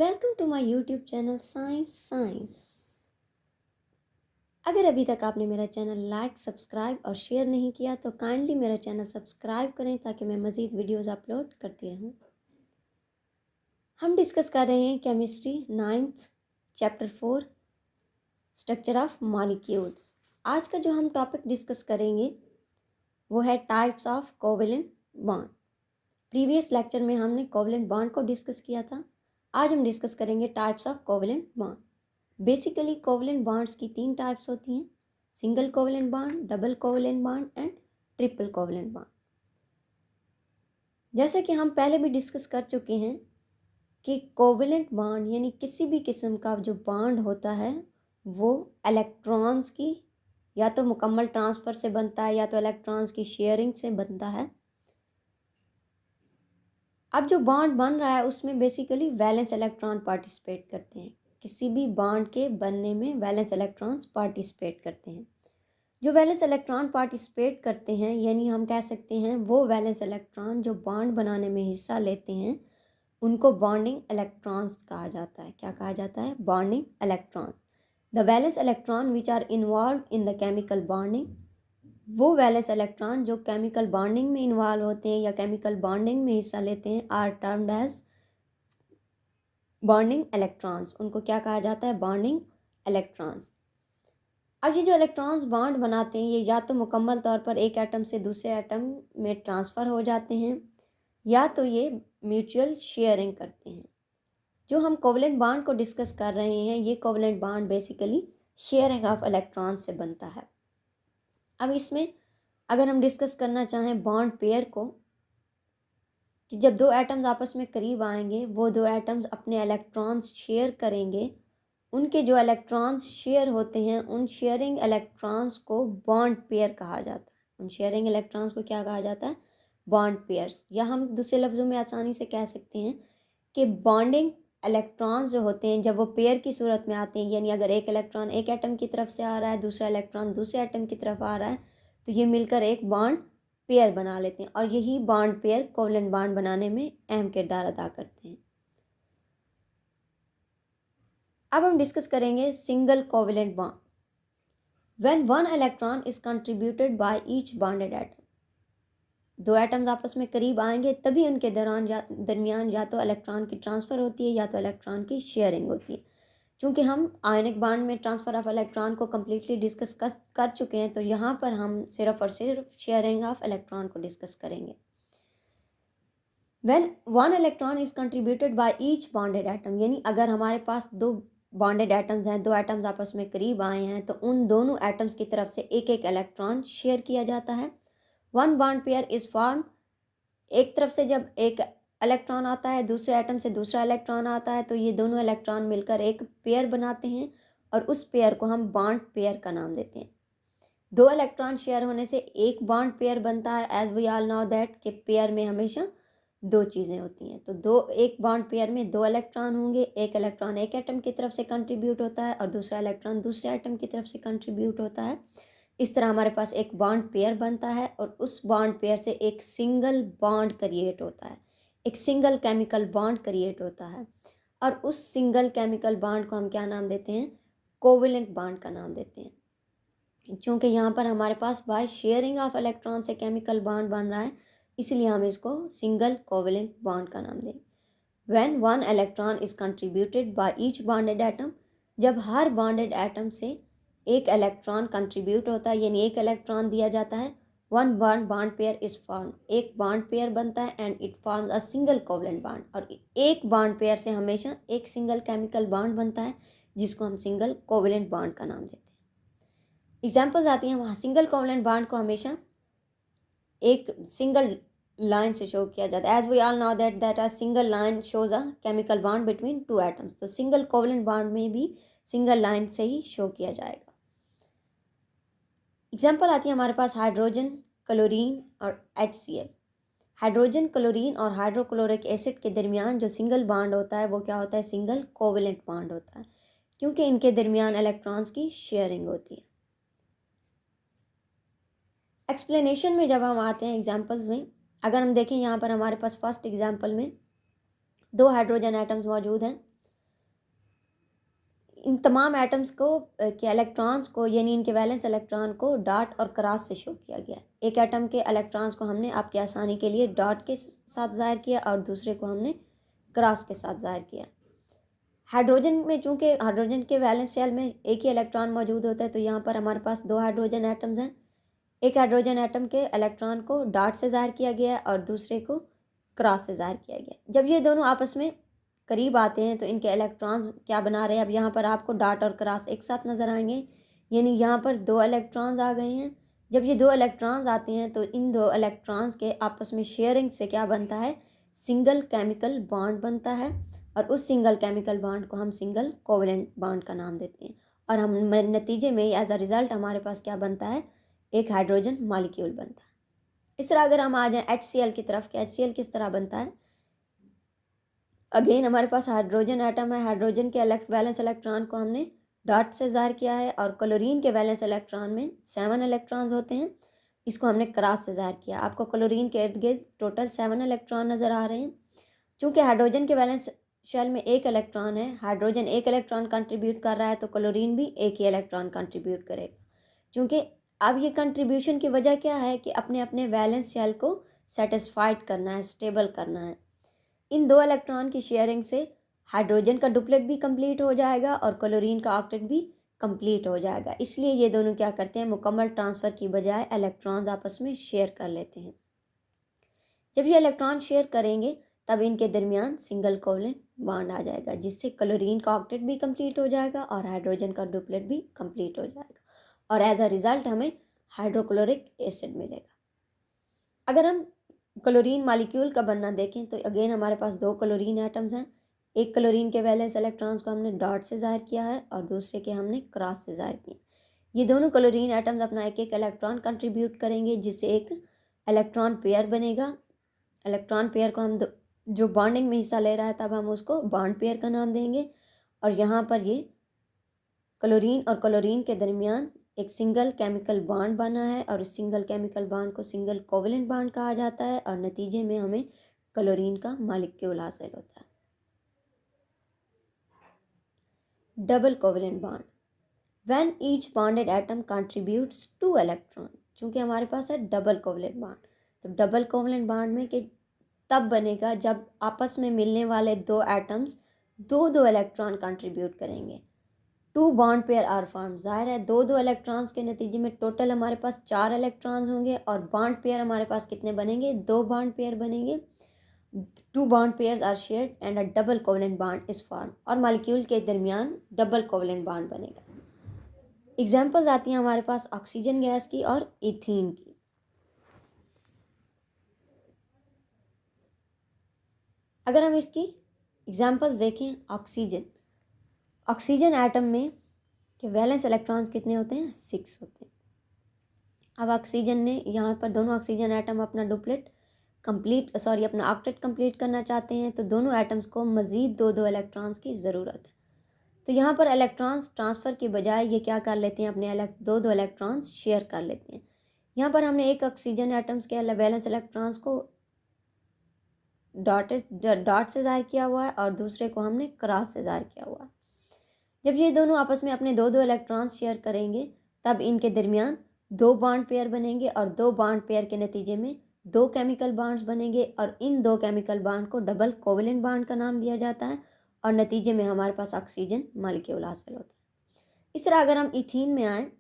Welcome to my YouTube channel science. अगर अभी तक आपने मेरा चैनल लाइक, सब्सक्राइब और शेयर नहीं किया तो काइंडली मेरा चैनल सब्सक्राइब करें ताकि मैं मज़ीद वीडियोस अपलोड करती रहूं। हम डिस्कस कर रहे हैं chemistry 9th chapter 4 structure of molecules. आज का जो हम टॉपिक डिस्कस करेंगे वो है types of covalent bond. Previous lecture में हमने कोवेलेंट बॉन्ड को डिस्कस किया था। आज हम डिस्कस करेंगे types of covalent bond. Basically covalent bonds की 3 टाइप्स होती हैं: single covalent bond, double covalent bond and triple covalent bond. जैसे कि हम पहले भी डिस्कस कर चुके हैं कि कोवेलेंट बॉन्ड यानी किसी भी किस्म का जो बॉन्ड होता है वो इलेक्ट्रॉन्स की या तो मुकम्मल ट्रांसफ़र से बनता है या तो इलेक्ट्रॉन्स की शेयरिंग से बनता है। अब जो बॉन्ड बन रहा है उसमें बेसिकली वैलेंस इलेक्ट्रॉन पार्टिसिपेट करते हैं। किसी भी बॉन्ड के बनने में वैलेंस इलेक्ट्रॉन्स पार्टिसिपेट करते हैं। जो वैलेंस इलेक्ट्रॉन पार्टिसिपेट करते हैं यानी हम कह सकते हैं वो वैलेंस इलेक्ट्रॉन जो बॉन्ड बनाने में हिस्सा लेते हैं उनको बॉन्डिंग इलेक्ट्रॉन्स कहा जाता है। क्या कहा जाता है? Bonding electron. The valence electron which are involve in the chemical bonding, वो वैलेंस इलेक्ट्रॉन जो केमिकल बॉन्डिंग में इन्वॉल्व होते हैं या केमिकल बॉन्डिंग में हिस्सा लेते हैं are termed as bonding electrons. उनको क्या कहा जाता है? Bonding electrons. अब ये जो इलेक्ट्रॉन्स बॉन्ड बनाते हैं ये या तो मुकम्मल तौर पर एक एटम से दूसरे एटम में ट्रांसफ़र हो जाते हैं या तो ये म्यूचुअल शेयरिंग करते हैं। जो हम कोवेलेंट बॉन्ड को डिस्कस कर रहे हैं ये covalent bond basically sharing of electron से बनता है। अब इसमें अगर हम डिस्कस करना चाहें बॉन्ड पेयर को कि जब दो एटम्स आपस में करीब आएंगे वो दो एटम्स अपने इलेक्ट्रॉन्स शेयर करेंगे, उनके जो इलेक्ट्रॉन्स शेयर होते हैं उन शेयरिंग इलेक्ट्रॉन्स को बॉन्ड पेयर कहा जाता है। उन शेयरिंग इलेक्ट्रॉन्स को क्या कहा जाता है? Bond pairs. या हम दूसरे लफ्ज़ों में आसानी से कह सकते हैं कि बॉन्डिंग इलेक्ट्रॉन्स जो होते हैं जब वो पेयर की सूरत में आते हैं यानी अगर एक इलेक्ट्रॉन एक एटम की तरफ से आ रहा है, दूसरा इलेक्ट्रॉन दूसरे एटम की तरफ आ रहा है, तो ये मिलकर एक बॉन्ड पेयर बना लेते हैं और यही बॉन्ड पेयर कोवेलेंट बॉन्ड बनाने में अहम किरदार अदा करते हैं। अब हम डिस्कस करेंगे single covalent bond. When one electron is contributed by each bonded atom, दो एटम्स आपस में करीब आएंगे तभी उनके दरमियान या तो इलेक्ट्रॉन की ट्रांसफ़र होती है या तो इलेक्ट्रॉन की शेयरिंग होती है। चूँकि हम आयनिक बॉन्ड में ट्रांसफ़र ऑफ इलेक्ट्रॉन को कम्प्लीटली डिस्कस कर चुके हैं तो यहाँ पर हम सिर्फ और सिर्फ शेयरिंग ऑफ इलेक्ट्रॉन को डिस्कस करेंगे। When one electron is contributed by each bonded atom, यानी अगर हमारे पास दो बॉन्डेड एटम्स हैं, दो एटम्स आपस में करीब आए हैं तो उन दोनों एटम्स की तरफ से एक एक इलेक्ट्रॉन शेयर किया जाता है। One bond pair is form, एक तरफ से जब एक इलेक्ट्रॉन आता है दूसरे एटम से दूसरा इलेक्ट्रॉन आता है तो ये दोनों इलेक्ट्रॉन मिलकर एक पेयर बनाते हैं और उस पेयर को हम बॉन्ड पेयर का नाम देते हैं। दो इलेक्ट्रॉन शेयर होने से एक बॉन्ड पेयर बनता है। As we all know that कि पेयर में हमेशा दो चीज़ें होती हैं, तो एक बॉन्ड पेयर में दो इलेक्ट्रॉन होंगे। एक इलेक्ट्रॉन एक एटम की तरफ से कंट्रीब्यूट होता है और दूसरा इलेक्ट्रॉन दूसरे एटम की तरफ से कंट्रीब्यूट होता है। इस तरह हमारे पास एक बॉन्ड पेयर बनता है और उस बॉन्ड पेयर से एक सिंगल बॉन्ड क्रिएट होता है, एक सिंगल केमिकल बॉन्ड क्रिएट होता है और उस सिंगल केमिकल बॉन्ड को हम क्या नाम देते हैं? कोवेलेंट बॉन्ड का नाम देते हैं। क्योंकि यहाँ पर हमारे पास बाय शेयरिंग ऑफ इलेक्ट्रॉन से केमिकल बॉन्ड बन रहा है इसलिए हम इसको सिंगल कोवेलेंट बॉन्ड का नाम दें। When one electron is contributed by each bonded atom, जब हर बॉन्डेड एटम से एक इलेक्ट्रॉन कंट्रीब्यूट होता है यानी एक इलेक्ट्रॉन दिया जाता है, one bond pair is form, एक बॉन्ड पेयर बनता है and it forms a single covalent bond. और एक बॉन्ड पेयर से हमेशा एक सिंगल केमिकल बॉन्ड बनता है जिसको हम सिंगल कोवेलेंट बॉन्ड का नाम देते हैं। एग्जाम्पल्स आती हैं, वहाँ सिंगल कोवेलेंट बॉन्ड को हमेशा एक सिंगल लाइन से शो किया जाता है। As we all know that a single line shows a chemical bond between two atoms, तो सिंगल कोवेलेंट बॉन्ड में भी सिंगल लाइन से ही शो किया जाएगा। एग्जाम्पल आती है हमारे पास हाइड्रोजन, क्लोरीन और HCl। हाइड्रोजन, क्लोरीन और हाइड्रोक्लोरिक एसिड के दरमियान जो सिंगल बॉन्ड होता है वो क्या होता है? सिंगल कोवेलेंट बॉन्ड होता है, क्योंकि इनके दरमियान इलेक्ट्रॉन्स की शेयरिंग होती है। एक्सप्लेनेशन में जब हम आते हैं एग्जाम्पल्स में, अगर हम देखें यहाँ पर हमारे पास फर्स्ट एग्जाम्पल में दो हाइड्रोजन एटम्स मौजूद हैं। इन तमाम एटम्स को के इलेक्ट्रॉन्स को यानी इनके वैलेंस इलेक्ट्रॉन को डॉट और क्रॉस से शो किया गया है। एक एटम के इलेक्ट्रॉन्स को हमने आपकी आसानी के लिए डॉट के साथ ज़ाहिर किया और दूसरे को हमने क्रॉस के साथ ज़ाहिर किया। हाइड्रोजन में चूँकि हाइड्रोजन के वैलेंस शेल में एक ही इलेक्ट्रॉन मौजूद होता है, तो यहाँ पर हमारे पास दो हाइड्रोजन एटम्स हैं। एक हाइड्रोजन एटम के इलेक्ट्रॉन को डॉट से ज़ाहिर किया गया है और दूसरे को क्रॉस से ज़ाहिर किया गया है। जब ये दोनों आपस में करीब आते हैं तो इनके इलेक्ट्रॉन्स क्या बना रहे हैं, अब यहाँ पर आपको डॉट और क्रॉस एक साथ नज़र आएंगे, यानी यहाँ पर दो इलेक्ट्रॉन्स आ गए हैं। जब ये दो इलेक्ट्रॉन्स आते हैं तो इन दो इलेक्ट्रॉन्स के आपस में शेयरिंग से क्या बनता है, सिंगल केमिकल बॉन्ड बनता है और उस सिंगल केमिकल बॉन्ड को हम सिंगल कोवेलेंट बॉन्ड का नाम देते हैं। और हम नतीजे में एज अ रिज़ल्ट हमारे पास क्या बनता है, एक हाइड्रोजन मॉलिक्यूल बनता है। इस तरह अगर हम आ जाएं HCl की तरफ, कि HCl किस तरह बनता है, अगेन हमारे पास हाइड्रोजन एटम है। हाइड्रोजन के वैलेंस इलेक्ट्रॉन को हमने डॉट से ज़ाहिर किया है और क्लोरीन के वैलेंस इलेक्ट्रॉन में 7 इलेक्ट्रॉन्स होते हैं, इसको हमने क्रॉस से ज़ाहिर किया। आपको क्लोरीन के इर्द गिर्द टोटल 7 इलेक्ट्रॉन नज़र आ रहे हैं। चूँकि हाइड्रोजन के वैलेंस शेल में एक इलेक्ट्रॉन है, हाइड्रोजन एक इलेक्ट्रॉन कंट्रीब्यूट कर रहा है, तो क्लोरीन भी एक ही इलेक्ट्रॉन कंट्रीब्यूट करेगा। क्योंकि अब ये कंट्रीब्यूशन की वजह क्या है कि अपने अपने वैलेंस शेल को सेटिस्फाइड करना है, स्टेबल करना है। इन दो इलेक्ट्रॉन की शेयरिंग से हाइड्रोजन का डुप्लेट भी कंप्लीट हो जाएगा और क्लोरीन का ऑक्टेट भी कंप्लीट हो जाएगा। इसलिए ये दोनों क्या करते हैं, मुकम्मल ट्रांसफ़र की बजाय इलेक्ट्रॉन्स आपस में शेयर कर लेते हैं। जब ये इलेक्ट्रॉन शेयर करेंगे तब इनके दरमियान सिंगल कोवेलेंट बॉन्ड आ जाएगा, जिससे क्लोरीन का ऑक्टेट भी कंप्लीट हो जाएगा और हाइड्रोजन का डुप्लेट भी कंप्लीट हो जाएगा और एज अ रिज़ल्ट हमें हाइड्रोक्लोरिक एसिड मिलेगा। अगर हम क्लोरीन मॉलिक्यूल का बनना देखें तो अगेन हमारे पास दो क्लोरीन एटम्स हैं। एक क्लोरीन के वैलेंस इलेक्ट्रॉन्स को हमने डॉट से ज़ाहिर किया है और दूसरे के हमने क्रॉस से ज़ाहिर किया। ये दोनों क्लोरीन एटम्स अपना एक एक इलेक्ट्रॉन कंट्रीब्यूट करेंगे, जिससे एक इलेक्ट्रॉन पेयर बनेगा। इलेक्ट्रॉन पेयर को हम जो बॉन्डिंग में हिस्सा ले रहा है तब हम उसको बॉन्ड पेयर का नाम देंगे। और यहाँ पर ये क्लोरीन और क्लोरीन के दरमियान एक सिंगल केमिकल बॉन्ड बना है और इस सिंगल केमिकल बॉन्ड को सिंगल कोवेलेंट बॉन्ड कहा जाता है और नतीजे में हमें क्लोरीन का मॉलिक्यूल हासिल होता है। Double covalent bond, when each bonded atom contributes 2 electrons. चूँकि हमारे पास है डबल कोवेलेंट बॉन्ड, तो डबल कोवेलेंट बॉन्ड में कि तब बनेगा जब आपस में मिलने वाले दो एटम्स दो दो इलेक्ट्रॉन कंट्रीब्यूट करेंगे। 2 बॉन्ड पेयर आर फॉर्म। जाहिर है दो दो इलेक्ट्रॉन्स के नतीजे में टोटल हमारे पास 4 इलेक्ट्रॉन्स होंगे और बॉन्ड पेयर हमारे पास कितने बनेंगे, 2 बॉन्ड पेयर बनेंगे। 2 bond pairs are shared and a double covalent bond is form और मॉलिक्यूल के दरमियान डबल कोवेलेंट बॉन्ड बनेगा। एग्जांपल्स आती हैं हमारे पास ऑक्सीजन गैस की और इथीन की। अगर हम इसकी एग्जांपल्स देखें, ऑक्सीजन एटम में के वैलेंस इलेक्ट्रॉन्स कितने होते हैं, 6 होते हैं। अब ऑक्सीजन ने यहाँ पर दोनों ऑक्सीजन एटम अपना अपना ऑक्टेट कंप्लीट करना चाहते हैं, तो दोनों एटम्स को मज़ीद दो दो इलेक्ट्रॉन्स की ज़रूरत है। तो यहाँ पर इलेक्ट्रॉन्स ट्रांसफ़र की बजाय ये क्या कर लेते हैं, अपने दो दो इलेक्ट्रॉन्स शेयर कर लेते हैं। यहाँ पर हमने एक ऑक्सीजन एटम्स के वैलेंस इलेक्ट्रॉन्स को डॉट से ज़ाहिर किया हुआ है और दूसरे को हमने क्रॉस से ज़ाहिर किया हुआ है। जब ये दोनों आपस में अपने दो दो इलेक्ट्रॉन्स शेयर करेंगे तब इनके दरमियान 2 बॉन्ड पेयर बनेंगे और 2 बॉन्ड पेयर के नतीजे में 2 केमिकल बॉन्ड्स बनेंगे और इन 2 केमिकल बॉन्ड को डबल कोवेलेंट बॉन्ड का नाम दिया जाता है और नतीजे में हमारे पास ऑक्सीजन मॉलिक्यूल हासिल होता है। इस तरह अगर हम इथीन में आए,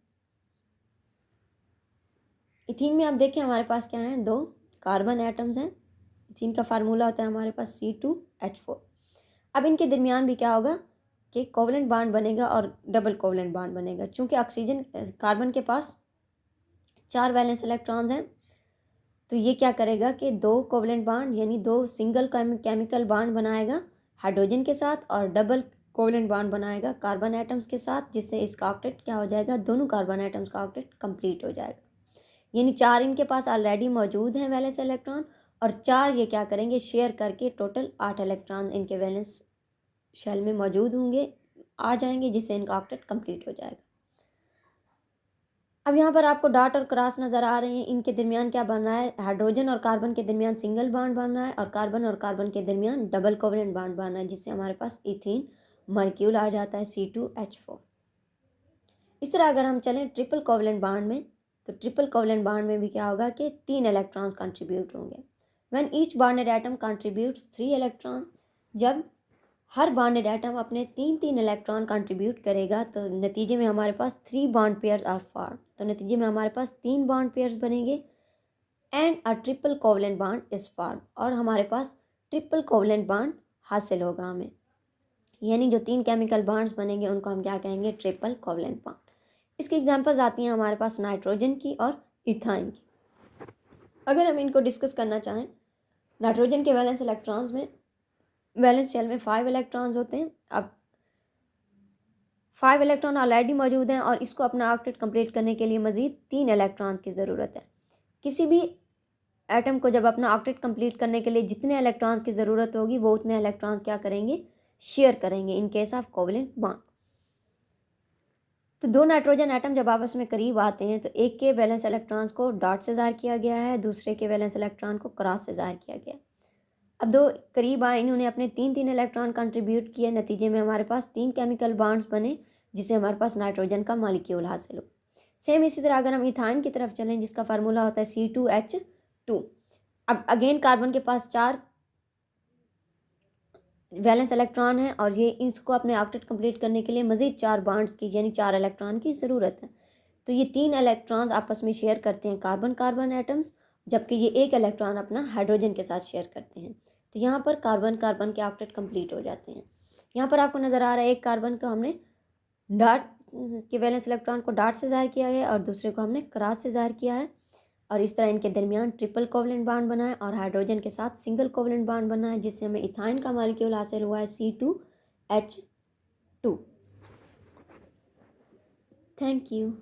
इथीन में आप देखें हमारे पास क्या है, 2 कार्बन एटम्स हैं। इथीन का फार्मूला होता है हमारे पास C2H4। अब इनके दरमियान भी क्या होगा कि कोवेलेंट बॉन्ड बनेगा और डबल कोवेलेंट बॉन्ड बनेगा। चूँकि कार्बन के पास 4 वैलेंस इलेक्ट्रॉन्स हैं, तो ये क्या करेगा कि 2 कोवेलेंट बॉन्ड यानी 2 सिंगल केमिकल बॉन्ड बनाएगा हाइड्रोजन के साथ और डबल कोवेलेंट बॉन्ड बनाएगा कार्बन एटम्स के साथ, जिससे इसका ऑक्टेट क्या हो जाएगा, दोनों कार्बन एटम्स का ऑक्टेट कंप्लीट हो जाएगा। यानी 4 इनके पास ऑलरेडी मौजूद हैं वैलेंस इलेक्ट्रॉन और 4 ये क्या करेंगे, शेयर करके टोटल 8 इलेक्ट्रॉन इनके वैलेंस शेल में मौजूद आ जाएंगे, जिससे इनका ऑक्टेट कंप्लीट हो जाएगा। अब यहाँ पर आपको डॉट और क्रॉस नज़र आ रहे हैं। इनके दरमियान क्या बन रहा है, हाइड्रोजन और कार्बन के दरमियान सिंगल बॉन्ड बन रहा है और कार्बन के दरमियान डबल कोवेलेंट बॉन्ड बन रहा है, जिससे हमारे पास इथीन मॉलिक्यूल आ जाता है C2H4। इस तरह अगर हम चलें ट्रिपल कोवलेंट बॉन्ड में, तो ट्रिपल कोवलेंट बॉन्ड में भी क्या होगा कि 3 इलेक्ट्रॉन्स कंट्रीब्यूट होंगे। When each bonded atom contributes 3 electron, जब हर बॉन्डेड एटम अपने 3 इलेक्ट्रॉन कंट्रीब्यूट करेगा तो नतीजे में हमारे पास 3 बॉन्ड पेयर्स आर फॉर्म, तो नतीजे में हमारे पास 3 बॉन्ड पेयर्स बनेंगे and a triple covalent bond is form, और हमारे पास ट्रिपल कोवलेंट बॉन्ड हासिल होगा हमें। यानी जो 3 केमिकल बॉन्ड्स बनेंगे उनको हम क्या कहेंगे, ट्रिपल कोवलेंट बॉन्ड। इसकी एग्जांपल्स आती हैं हमारे पास नाइट्रोजन की और इथाइन की। अगर हम इनको डिस्कस करना चाहें, नाइट्रोजन के वैलेंस इलेक्ट्रॉन्स में, वैलेंस शेल में 5 इलेक्ट्रॉन्स होते हैं। अब 5 इलेक्ट्रॉन ऑलरेडी मौजूद हैं और इसको अपना ऑक्टेट कंप्लीट करने के लिए मज़ीद 3 इलेक्ट्रॉन्स की ज़रूरत है। किसी भी एटम को जब अपना ऑक्टेट कंप्लीट करने के लिए जितने इलेक्ट्रॉन्स की ज़रूरत होगी वो उतने इलेक्ट्रॉन्स क्या करेंगे, शेयर करेंगे in case of covalent bond. तो 2 नाइट्रोजन एटम जब आपस में करीब आते हैं तो एक के वैलेंस इलेक्ट्रॉन्स को डॉट से ज़ाहिर किया गया है, दूसरे के वैलेंस इलेक्ट्रॉन को क्रॉस से ज़ाहिर किया गया। अब 2 करीब आए, इन्होंने अपने 3 इलेक्ट्रॉन कंट्रीब्यूट किए, नतीजे में हमारे पास 3 केमिकल बॉन्ड्स बने जिससे हमारे पास नाइट्रोजन का मॉलिक्यूल हासिल हो। सेम इसी तरह अगर हम इथाइन की तरफ चलें जिसका फार्मूला होता है C2H2। अब अगेन कार्बन के पास 4 वैलेंस इलेक्ट्रॉन है और ये इसको अपने ऑक्टेट कंप्लीट करने के लिए मज़ीद 4 बॉन्ड्स की यानी 4 इलेक्ट्रॉन की ज़रूरत है। तो ये 3 इलेक्ट्रॉन्स आपस में शेयर करते हैं कार्बन कार्बन एटम्स, जबकि ये 1 इलेक्ट्रॉन अपना हाइड्रोजन के साथ शेयर करते हैं। तो यहाँ पर कार्बन कार्बन के ऑक्टेट कंप्लीट हो जाते हैं। यहाँ पर आपको नज़र आ रहा है एक कार्बन को हमने डॉट के वैलेंस इलेक्ट्रॉन को डॉट से ज़ाहिर किया है और दूसरे को हमने क्रॉस से ज़ाहिर किया है, और इस तरह इनके दरमियान ट्रिपल कोवलेंट बॉन्ड बना है और हाइड्रोजन के साथ सिंगल कोवलेंट बॉन्ड बना है जिससे हमें इथाइन का मॉलिक्यूल हासिल हुआ है C2H2। Thank you.